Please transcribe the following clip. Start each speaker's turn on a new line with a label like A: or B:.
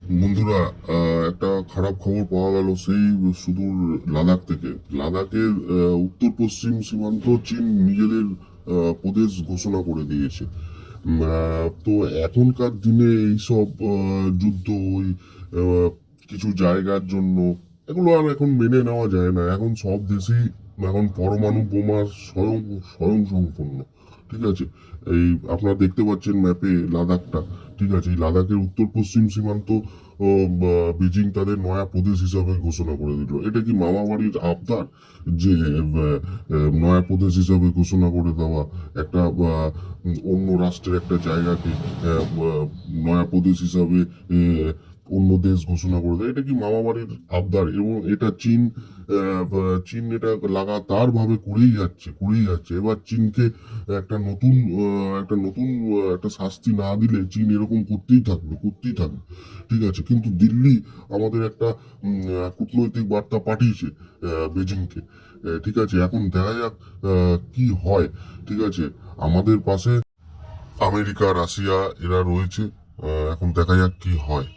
A: বন্ধুরা, একটা খারাপ খবর পাওয়া গেল সেই সুদূর লাদাখ থেকে। লাদাখের উত্তর পশ্চিম সীমান্ত চীন নিজেদের প্রদেশ ঘোষণা করে দিয়েছে। তো এখনকার দিনে এইসব যুদ্ধ, ওই আহ, কিছু জায়গার জন্য এগুলো আর এখন মেনে নেওয়া যায় না। এখন সব দেশই এখন পরমাণু বোমা স্বয়ং স্বয়ং সম্পূর্ণ। ঠিক আছে, এই আপনারা দেখতে পাচ্ছেন ম্যাপে লাদাখটা। ঠিক আছে, এই লাদাখের উত্তর পশ্চিম সীমান্ত বেজিং তাদের নয়া প্রদেশ হিসাবে ঘোষণা করে দিল। এটা কি মামাবাড়ির আবদার যে নয়া প্রদেশ হিসাবে ঘোষণা করে দেওয়া একটা অন্য রাষ্ট্রের একটা জায়গাকে নয়া প্রদেশ হিসাবে অন্য দেশ ঘোষণা করে দেয়? এটা কি মামাবাড়ির আবদার? এবং এটা চীন চীন এটা লাগাতার ভাবে করেই যাচ্ছে। এবার চীনকে একটা নতুন একটা শাস্তি না দিলে চীন এরকম করতেই থাকবে। ঠিক আছে, কিন্তু দিল্লি আমাদের একটা কূটনৈতিক বার্তা পাঠিয়েছে বেজিংকে। ঠিক আছে, এখন দেখা যাক কি হয়। ঠিক আছে, আমাদের পাশে আমেরিকা, রাশিয়া এরা রয়েছে। এখন দেখা যাক কি হয়।